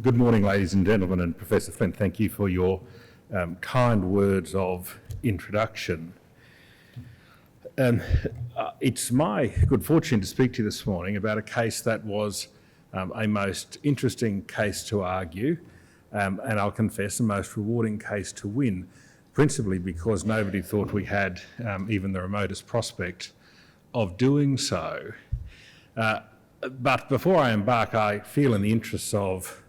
Good morning, ladies and gentlemen, and Professor Flint, thank you for your kind words of introduction. It's my good fortune to speak to you this morning about a case that was a most interesting case to argue, and I'll confess a most rewarding case to win, principally because nobody thought we had even the remotest prospect of doing so. But before I embark, I feel in the interests of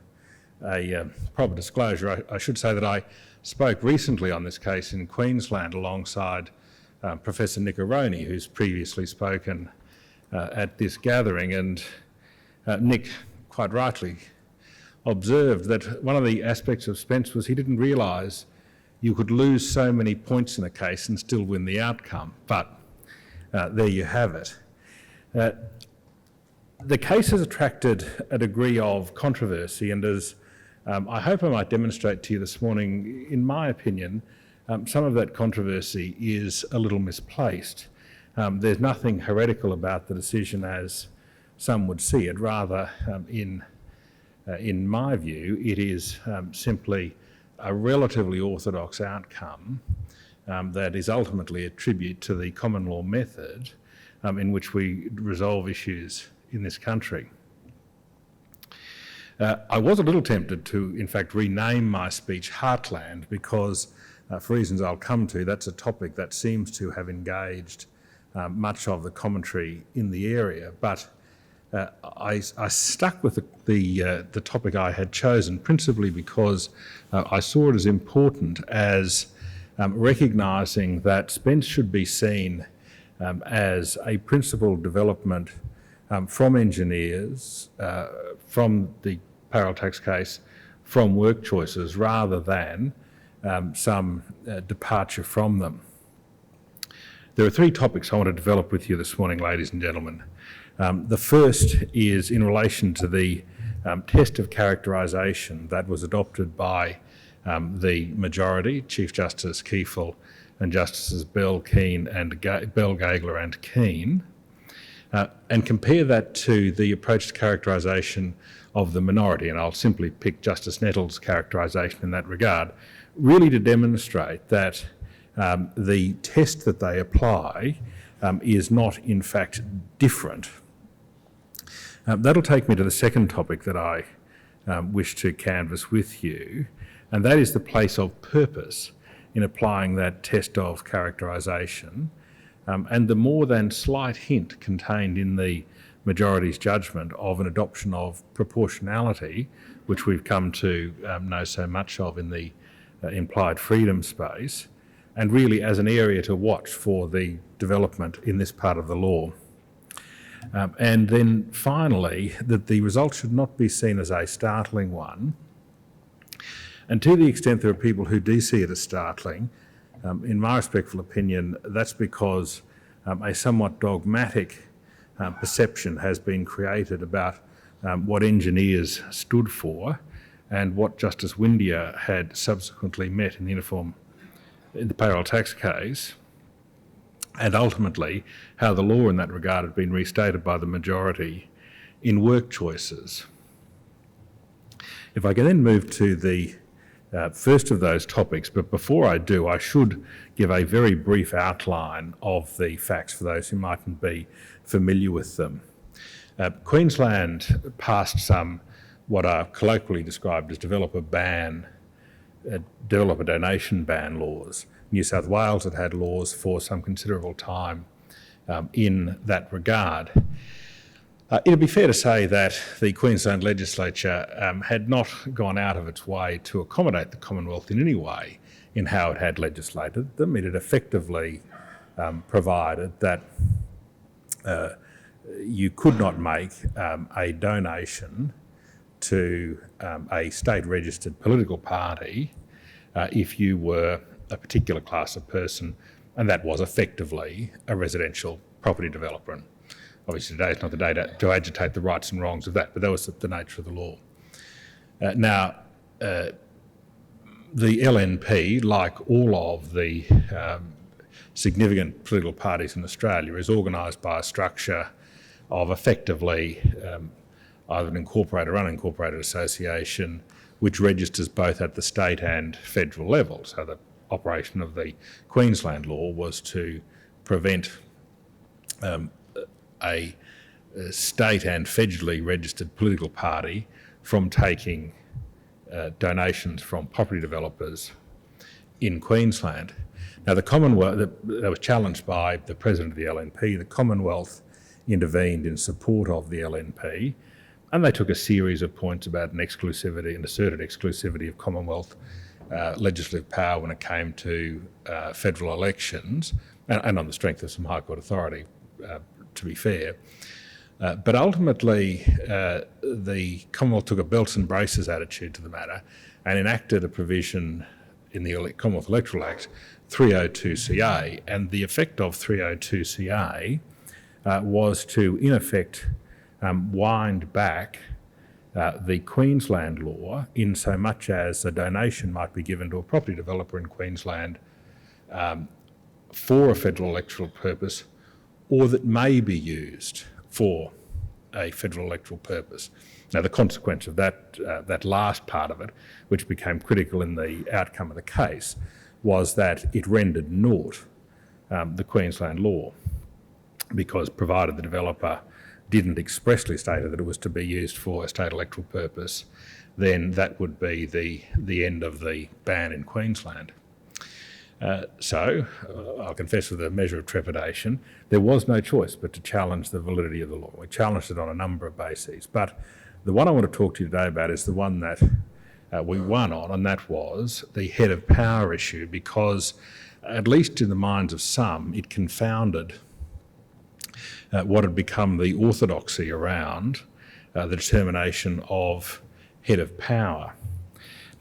a proper disclosure, I should say that I spoke recently on this case in Queensland alongside Professor Nick Aroney, who's previously spoken at this gathering, and Nick quite rightly observed that one of the aspects of Spence was he didn't realise you could lose so many points in a case and still win the outcome, but there you have it. The case has attracted a degree of controversy, and as I hope I might demonstrate to you this morning, in my opinion, some of that controversy is a little misplaced. There's nothing heretical about the decision as some would see it. Rather, in my view, it is simply a relatively orthodox outcome that is ultimately a tribute to the common law method in which we resolve issues in this country. I was a little tempted to, in fact, rename my speech Heartland because, for reasons I'll come to, that's a topic that seems to have engaged much of the commentary in the area. But I stuck with the topic I had chosen principally because I saw it as important as recognising that Spence should be seen as a principled development from engineers, from the payroll tax case, from work choices, rather than some departure from them. There are three topics I want to develop with you this morning, ladies and gentlemen. The first is in relation to the test of characterisation that was adopted by the majority, Chief Justice Kiefel and Justices Bell, Gageler and Keane, and compare that to the approach to characterisation of the minority, and I'll simply pick Justice Nettles' characterisation in that regard, really to demonstrate that the test that they apply is not in fact different. That'll take me to the second topic that I wish to canvass with you, and that is the place of purpose in applying that test of characterisation, and the more than slight hint contained in the majority's judgment of an adoption of proportionality, which we've come to know so much of in the implied freedom space, and really as an area to watch for the development in this part of the law. And then finally, that the result should not be seen as a startling one. And to the extent there are people who do see it as startling, in my respectful opinion, that's because a somewhat dogmatic perception has been created about what engineers stood for and what Justice Windeyer had subsequently met in the payroll tax case, and ultimately how the law in that regard had been restated by the majority in work choices. If I can then move to the first of those topics, but before I do, I should give a very brief outline of the facts for those who mightn't be familiar with them. Queensland passed some what are colloquially described as developer donation ban laws. New South Wales had had laws for some considerable time in that regard. It would be fair to say that the Queensland legislature had not gone out of its way to accommodate the Commonwealth in any way in how it had legislated them. It had effectively provided that you could not make a donation to a state-registered political party if you were a particular class of person, and that was effectively a residential property developer. And obviously today is not the day to agitate the rights and wrongs of that, but that was the nature of the law. Now, the LNP, like all of the significant political parties in Australia, is organised by a structure of effectively either an incorporated or unincorporated association which registers both at the state and federal level. So the operation of the Queensland law was to prevent a state and federally registered political party from taking donations from property developers in Queensland. Now the Commonwealth, that was challenged by the President of the LNP, the Commonwealth intervened in support of the LNP, and they took a series of points about an exclusivity and asserted exclusivity of Commonwealth legislative power when it came to federal elections, and on the strength of some High Court authority, to be fair. But ultimately, the Commonwealth took a belts and braces attitude to the matter and enacted a provision in the Commonwealth Electoral Act, 302CA, and the effect of 302CA was to, in effect, wind back the Queensland law in so much as a donation might be given to a property developer in Queensland for a federal electoral purpose, or that may be used for a federal electoral purpose. Now, the consequence of that last part of it, which became critical in the outcome of the case, was that it rendered naught the Queensland law, because provided the developer didn't expressly state that it was to be used for a state electoral purpose, then that would be the end of the ban in Queensland. So, I'll confess with a measure of trepidation, there was no choice but to challenge the validity of the law. We challenged it on a number of bases, but the one I want to talk to you today about is the one that we won on, and that was the head of power issue, because, at least in the minds of some, it confounded what had become the orthodoxy around the determination of head of power.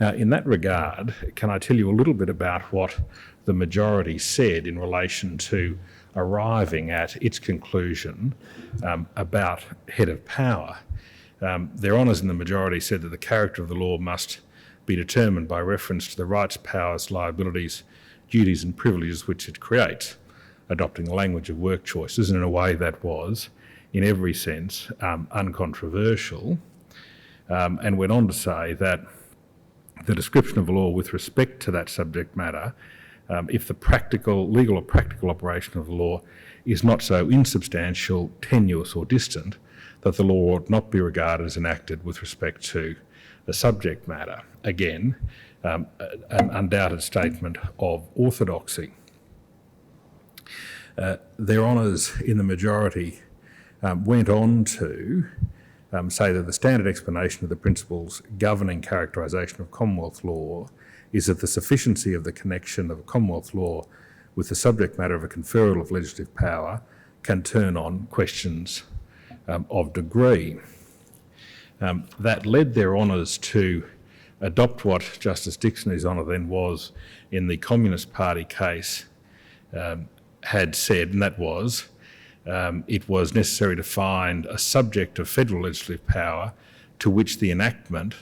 Now, in that regard, can I tell you a little bit about what the majority said in relation to arriving at its conclusion about head of power? Their honours in the majority said that the character of the law must be determined by reference to the rights, powers, liabilities, duties and privileges which it creates, adopting the language of work choices, and in a way that was, in every sense, uncontroversial, and went on to say that the description of the law with respect to that subject matter, if the legal or practical operation of the law is not so insubstantial, tenuous or distant, that the law ought not be regarded as enacted with respect to the subject matter. Again, an undoubted statement of orthodoxy. Their honours in the majority went on to say that the standard explanation of the principles governing characterisation of Commonwealth law is that the sufficiency of the connection of a Commonwealth law with the subject matter of a conferral of legislative power can turn on questions of degree. That led their honours to adopt what Justice Dixon, whose honour then was in the Communist Party case, had said, and that was it was necessary to find a subject of federal legislative power to which the enactment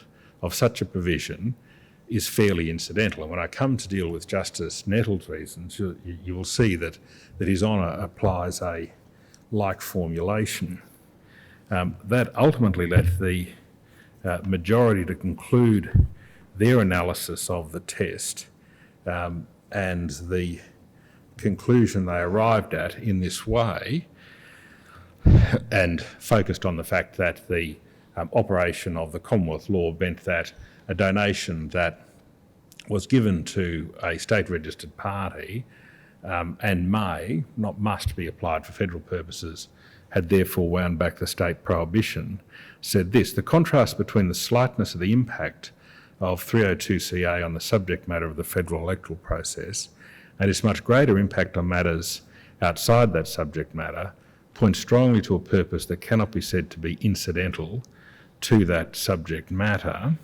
of such a provision is fairly incidental. And when I come to deal with Justice Nettle's reasons, you will see that his honour applies a like formulation. That ultimately led the majority to conclude their analysis of the test and the conclusion they arrived at in this way, and focused on the fact that the operation of the Commonwealth law meant that a donation that was given to a state-registered party and may, not must, be applied for federal purposes, had therefore wound back the state prohibition, said this: the contrast between the slightness of the impact of 302CA on the subject matter of the federal electoral process and its much greater impact on matters outside that subject matter points strongly to a purpose that cannot be said to be incidental to that subject matter.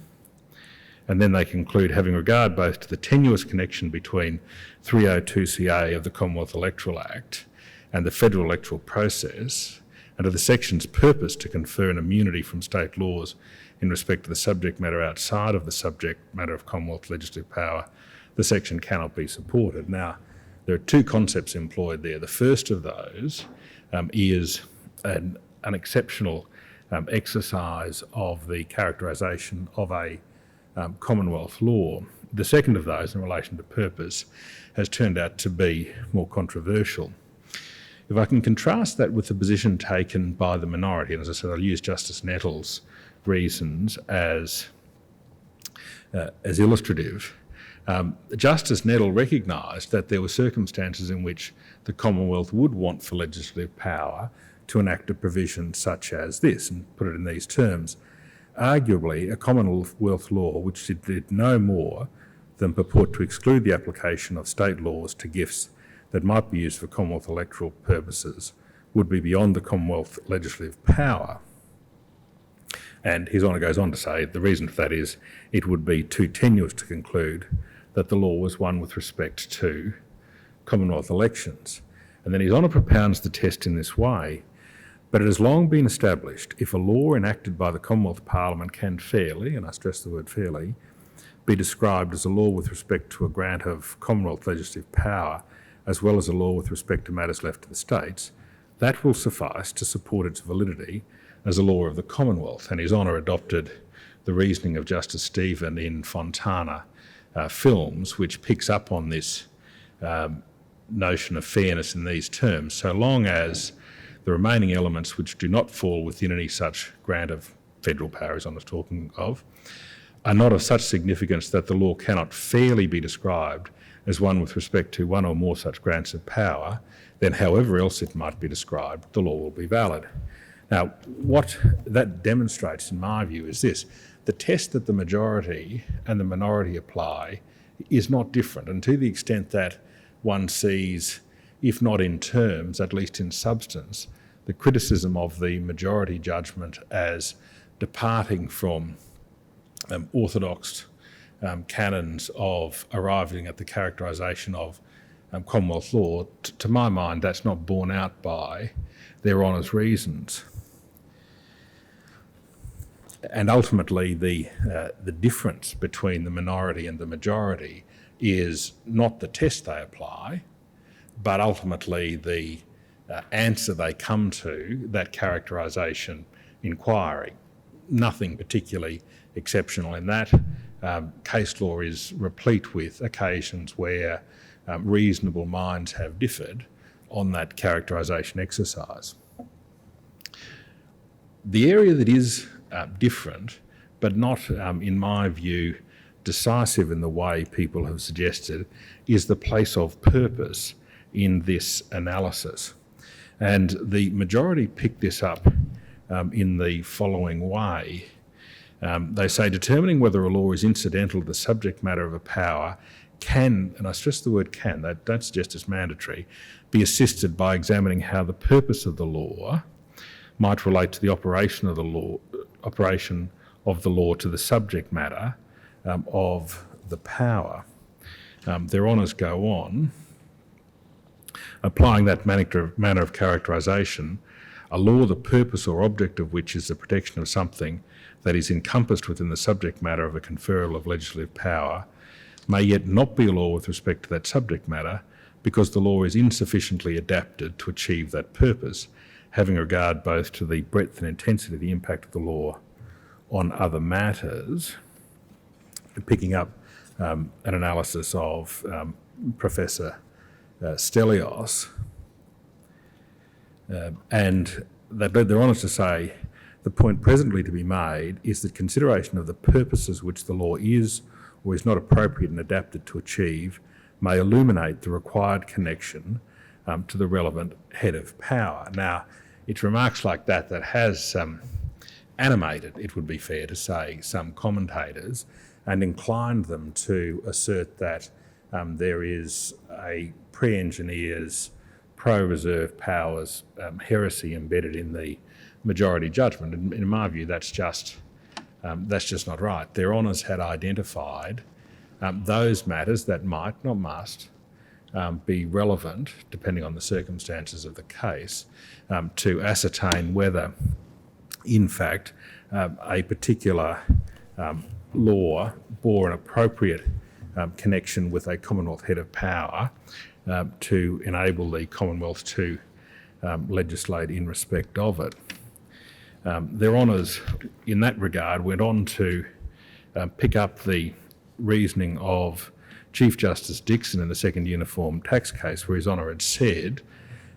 And then they conclude, having regard both to the tenuous connection between 302CA of the Commonwealth Electoral Act and the federal electoral process, and to the section's purpose to confer an immunity from state laws in respect to the subject matter outside of the subject matter of Commonwealth legislative power, the section cannot be supported. Now, there are two concepts employed there. The first of those is an exceptional exercise of the characterisation of a Commonwealth law. The second of those, in relation to purpose, has turned out to be more controversial. If I can contrast that with the position taken by the minority, and as I said, I'll use Justice Nettle's reasons as illustrative. Justice Nettle recognised that there were circumstances in which the Commonwealth would want for legislative power to enact a provision such as this, and put it in these terms. Arguably, a Commonwealth law which did no more than purport to exclude the application of state laws to gifts that might be used for Commonwealth electoral purposes would be beyond the Commonwealth legislative power. And His Honour goes on to say the reason for that is it would be too tenuous to conclude that the law was one with respect to Commonwealth elections. And then His Honour propounds the test in this way: but it has long been established if a law enacted by the Commonwealth Parliament can fairly, and I stress the word fairly, be described as a law with respect to a grant of Commonwealth legislative power, as well as a law with respect to matters left to the states, that will suffice to support its validity as a law of the Commonwealth. And His Honour adopted the reasoning of Justice Stephen in Fontana Films, which picks up on this notion of fairness in these terms, so long as the remaining elements which do not fall within any such grant of federal power, as I was talking of, are not of such significance that the law cannot fairly be described as one with respect to one or more such grants of power, then however else it might be described, the law will be valid. Now, what that demonstrates, in my view, is this: the test that the majority and the minority apply is not different, and to the extent that one sees, if not in terms, at least in substance, the criticism of the majority judgment as departing from orthodox canons of arriving at the characterisation of Commonwealth law, to my mind, that's not borne out by their Honour's reasons. And ultimately, the difference between the minority and the majority is not the test they apply, but ultimately the answer they come to, that characterisation inquiry. Nothing particularly exceptional in that. Case law is replete with occasions where reasonable minds have differed on that characterisation exercise. The area that is different, but not, in my view, decisive in the way people have suggested, is the place of purpose in this analysis. And the majority pick this up in the following way. They say determining whether a law is incidental to the subject matter of a power can, and I stress the word can, they don't suggest it's mandatory, be assisted by examining how the purpose of the law might relate to the operation of the law to the subject matter of the power. Their Honours go on, applying that manner of characterisation, a law the purpose or object of which is the protection of something that is encompassed within the subject matter of a conferral of legislative power may yet not be a law with respect to that subject matter because the law is insufficiently adapted to achieve that purpose, having regard both to the breadth and intensity of the impact of the law on other matters. Picking up an analysis of Professor Stelios, and that led their Honours to say the point presently to be made is that consideration of the purposes which the law is or is not appropriate and adapted to achieve may illuminate the required connection to the relevant head of power. Now, it's remarks like that that has animated, it would be fair to say, some commentators and inclined them to assert that there is a pre-engineer's pro-reserve powers heresy embedded in the majority judgment. And in my view, that's just not right. Their Honours had identified those matters that might, not must, be relevant, depending on the circumstances of the case, to ascertain whether, in fact, a particular law bore an appropriate connection with a Commonwealth head of power to enable the Commonwealth to legislate in respect of it. Their Honours, in that regard, went on to pick up the reasoning of Chief Justice Dixon in the second uniform tax case, where His Honour had said,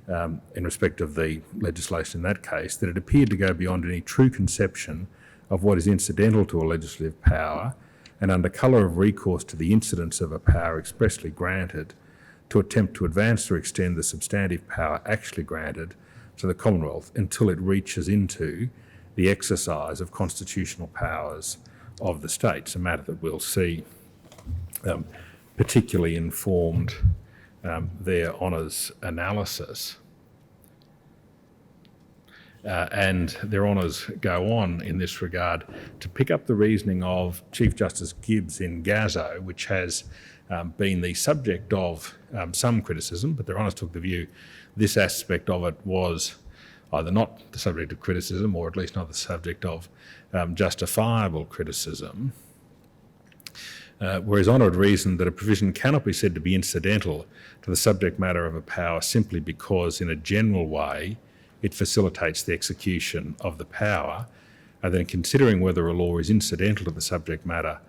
in respect of the legislation in that case, that it appeared to go beyond any true conception of what is incidental to a legislative power, and under colour of recourse to the incidence of a power expressly granted, to attempt to advance or extend the substantive power actually granted to the Commonwealth until it reaches into the exercise of constitutional powers of the states, a matter that we'll see particularly informed their Honours' analysis. And their Honours go on in this regard to pick up the reasoning of Chief Justice Gibbs in Gazzo, which has been the subject of some criticism, but their Honours took the view this aspect of it was either not the subject of criticism, or at least not the subject of justifiable criticism. Whereas Honour had reasoned that a provision cannot be said to be incidental to the subject matter of a power simply because, in a general way, it facilitates the execution of the power, and then considering whether a law is incidental to the subject matter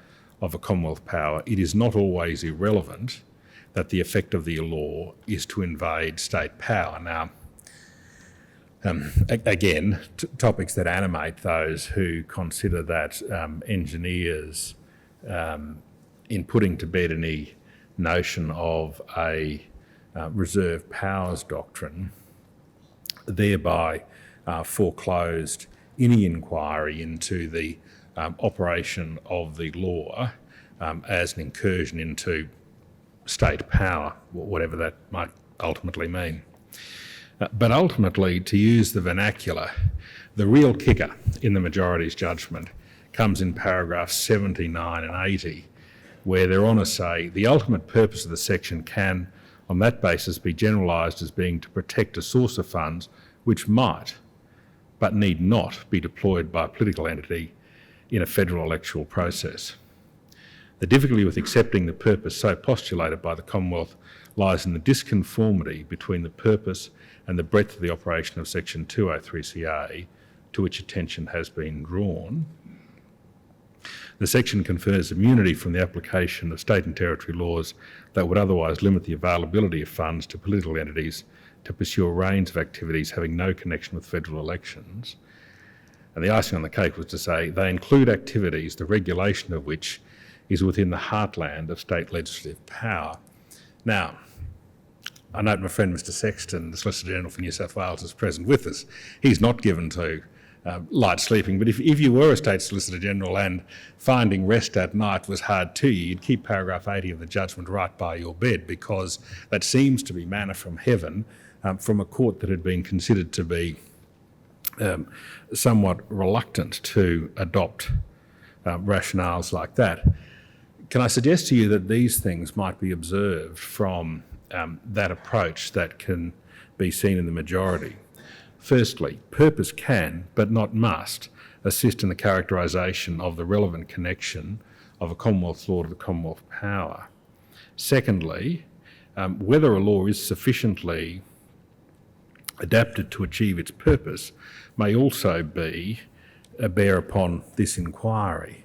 of a Commonwealth power, it is not always irrelevant that the effect of the law is to invade state power. Now, again, topics that animate those who consider that engineers, in putting to bed any notion of a reserve powers doctrine, thereby foreclosed any inquiry into the operation of the law as an incursion into state power, whatever that might ultimately mean. But ultimately, to use the vernacular, the real kicker in the majority's judgment comes in paragraphs 79 and 80, where their Honours say the ultimate purpose of the section can, on that basis, be generalised as being to protect a source of funds which might, but need not, be deployed by a political entity in a federal electoral process. The difficulty with accepting the purpose so postulated by the Commonwealth lies in the disconformity between the purpose and the breadth of the operation of Section 203CA, to which attention has been drawn. The section confers immunity from the application of state and territory laws that would otherwise limit the availability of funds to political entities to pursue a range of activities having no connection with federal elections. And the icing on the cake was to say they include activities the regulation of which is within the heartland of state legislative power. Now, I note my friend Mr Sexton, the Solicitor General for New South Wales, is present with us. He's not given to light sleeping, but if you were a State Solicitor General and finding rest at night was hard to you, you'd keep paragraph 80 of the judgment right by your bed, because that seems to be manna from heaven from a court that had been considered to be somewhat reluctant to adopt rationales like that. Can I suggest to you that these things might be observed from that approach that can be seen in the majority? Firstly, purpose can, but not must, assist in the characterisation of the relevant connection of a Commonwealth law to the Commonwealth power. Secondly, whether a law is sufficiently adapted to achieve its purpose may also be bear upon this inquiry.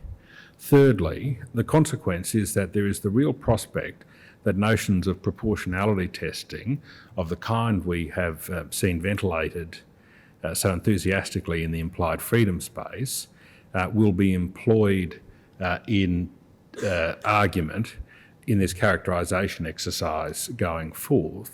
Thirdly, the consequence is that there is the real prospect that notions of proportionality testing of the kind we have seen ventilated so enthusiastically in the implied freedom space will be employed in argument in this characterisation exercise going forward.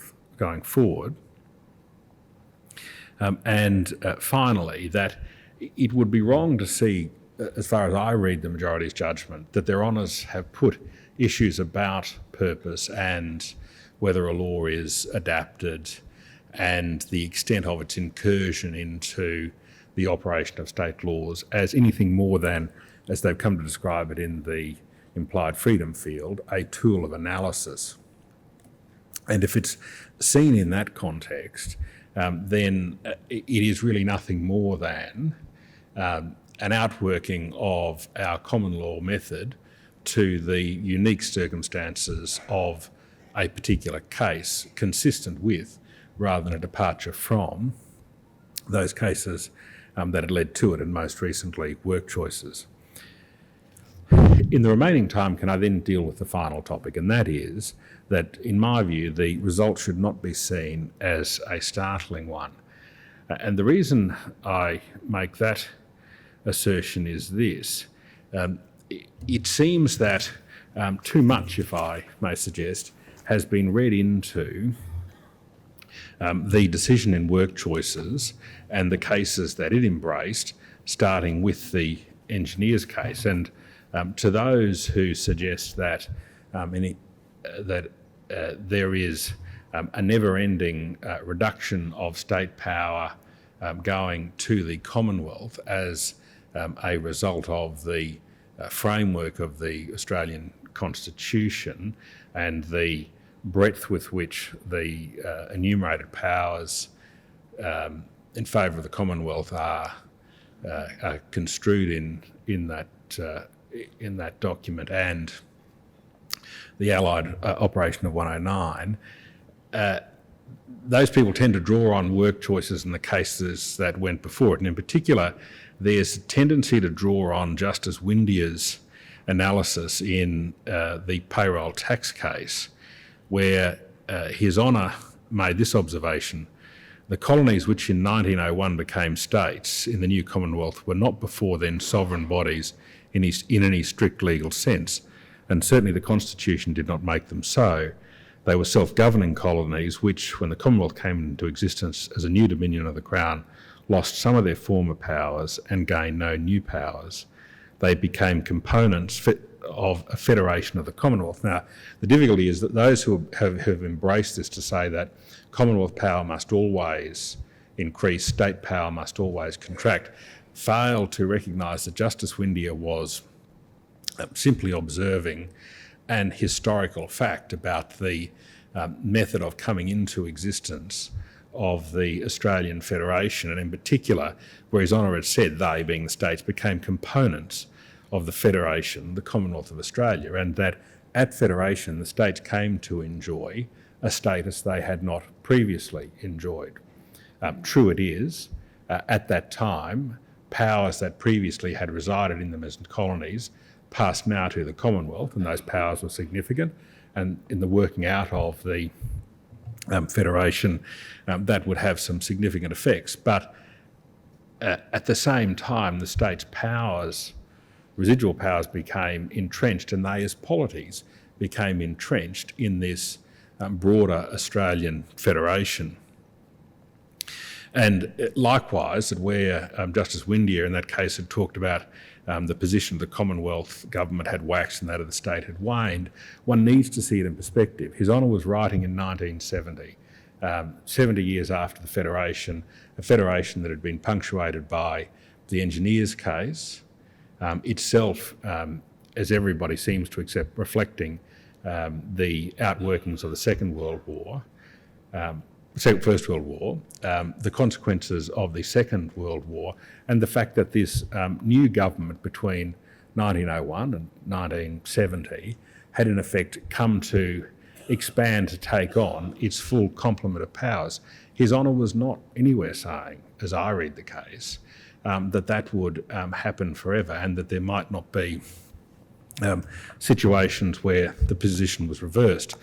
And finally, that it would be wrong to see, as far as I read the majority's judgment, that their honours have put issues about purpose and whether a law is adapted and the extent of its incursion into the operation of state laws as anything more than, as they've come to describe it in the implied freedom field, a tool of analysis. And if it's seen in that context, then it is really nothing more than an outworking of our common law method to the unique circumstances of a particular case, consistent with, rather than a departure from, those cases that had led to it, and most recently work choices. In the remaining time, can I then deal with the final topic, and that is that, in my view, the result should not be seen as a startling one. And the reason I make that assertion is this. It seems that too much, if I may suggest, has been read into the decision in work choices and the cases that it embraced, starting with the engineers case. And to those who suggest that there is a never-ending reduction of state power going to the Commonwealth as a result of the framework of the Australian Constitution and the breadth with which the enumerated powers in favour of the Commonwealth are construed in that document, and the Allied operation of 109, those people tend to draw on work choices in the cases that went before it. And in particular, there's a tendency to draw on Justice Windier's analysis in the payroll tax case, where His Honour made this observation: the colonies which in 1901 became states in the new Commonwealth were not before then sovereign bodies in any strict legal sense, and certainly the Constitution did not make them so. They were self-governing colonies which, when the Commonwealth came into existence as a new dominion of the Crown, lost some of their former powers and gained no new powers. They became components of a federation of the Commonwealth. Now, the difficulty is that those who have embraced this to say that Commonwealth power must always increase, state power must always contract, fail to recognise that Justice Windier was simply observing an historical fact about the method of coming into existence of the Australian Federation, and in particular, where His Honour had said they, being the states, became components of the Federation, the Commonwealth of Australia, and that at Federation the states came to enjoy a status they had not previously enjoyed. True it is, at that time, powers that previously had resided in them as colonies passed now to the Commonwealth, and those powers were significant, and in the working out of the Federation, that would have some significant effects. But at the same time, the state's powers, residual powers, became entrenched, and they as polities became entrenched in this broader Australian Federation. And likewise, that where Justice Windier in that case had talked about the position of the Commonwealth government had waxed and that of the state had waned, one needs to see it in perspective. His Honour was writing in 1970, 70 years after the Federation, a Federation that had been punctuated by the engineers case, itself, as everybody seems to accept, reflecting the outworkings of the Second World War, First World War, the consequences of the Second World War, and the fact that this new government between 1901 and 1970 had in effect come to expand to take on its full complement of powers. His Honour was not anywhere saying, as I read the case, that would happen forever, and that there might not be situations where the position was reversed.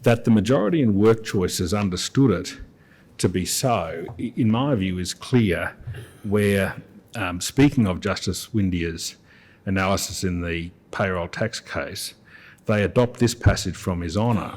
That the majority in work choices understood it to be so, in my view, is clear where, speaking of Justice Windier's analysis in the payroll tax case, they adopt this passage from His Honour.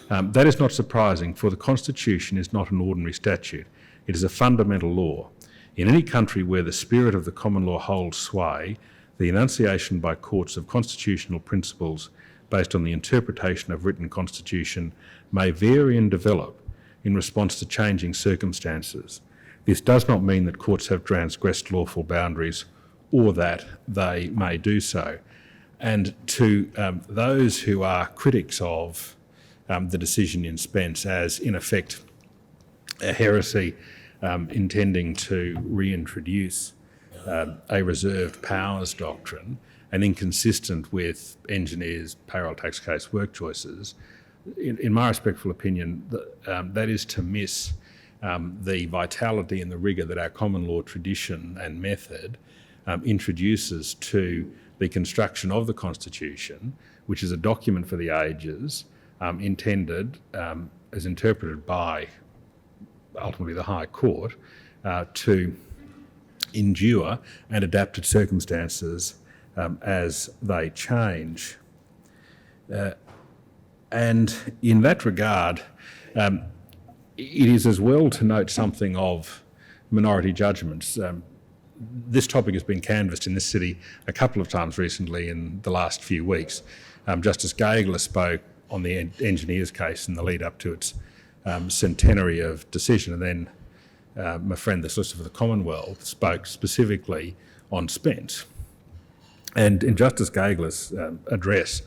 That is not surprising, for the Constitution is not an ordinary statute. It is a fundamental law. In any country where the spirit of the common law holds sway, the enunciation by courts of constitutional principles based on the interpretation of written constitution may vary and develop in response to changing circumstances. This does not mean that courts have transgressed lawful boundaries or that they may do so. And to those who are critics of the decision in Spence as, in effect, a heresy intending to reintroduce a reserved powers doctrine and inconsistent with engineers' payroll tax case work choices, in my respectful opinion, that is to miss the vitality and the rigour that our common law tradition and method introduces to the construction of the Constitution, which is a document for the ages, intended, as interpreted by ultimately the High Court, to endure and adapt to circumstances as they change. And in that regard, it is as well to note something of minority judgments. This topic has been canvassed in this city a couple of times recently in the last few weeks. Justice Gageler spoke on the engineers case in the lead up to its centenary of decision, and then my friend, the Solicitor for the Commonwealth, spoke specifically on Spence. And in Justice Gageler's address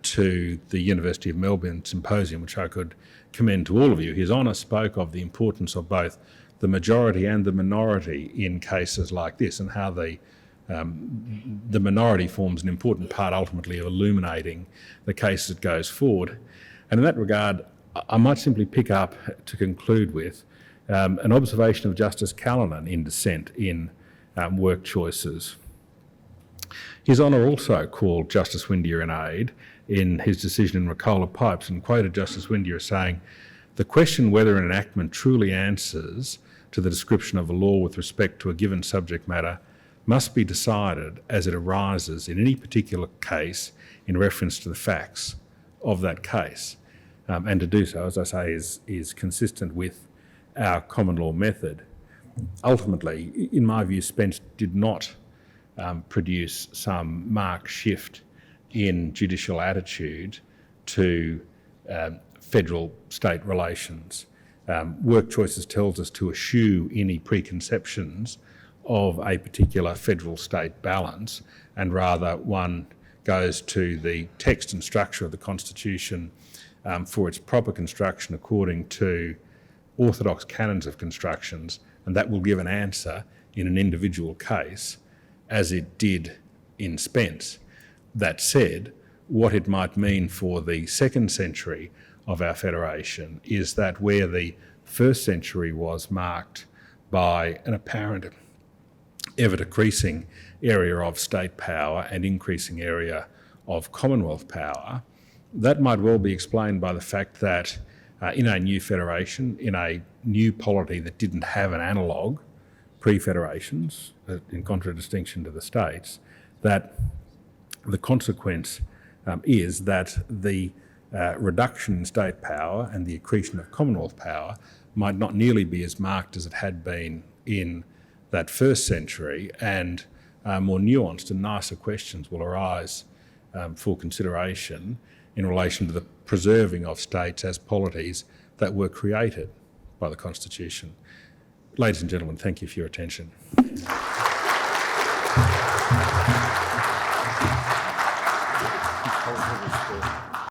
to the University of Melbourne symposium, which I could commend to all of you, His Honour spoke of the importance of both the majority and the minority in cases like this, and how the minority forms an important part ultimately of illuminating the case that goes forward. And in that regard, I might simply pick up to conclude with an observation of Justice Callanan in dissent in Work Choices. His Honour also called Justice Windeyer in aid in his decision in Ricola Pipes, and quoted Justice Windeyer as saying, "The question whether an enactment truly answers to the description of a law with respect to a given subject matter must be decided as it arises in any particular case in reference to the facts of that case." And to do so, as I say, is consistent with our common law method. Ultimately, in my view, Spence did not produce some marked shift in judicial attitude to federal-state relations. Work Choices tells us to eschew any preconceptions of a particular federal-state balance, and rather one goes to the text and structure of the Constitution for its proper construction according to orthodox canons of constructions, and that will give an answer in an individual case, as it did in Spence. That said, what it might mean for the second century of our federation is that where the first century was marked by an apparent ever-decreasing area of state power and increasing area of Commonwealth power, that might well be explained by the fact that in a new federation, in a new polity that didn't have an analogue pre-federations, in contradistinction to the states, that the consequence is that the reduction in state power and the accretion of Commonwealth power might not nearly be as marked as it had been in that first century, and more nuanced and nicer questions will arise for consideration in relation to the preserving of states as polities that were created by the Constitution. Ladies and gentlemen, thank you for your attention.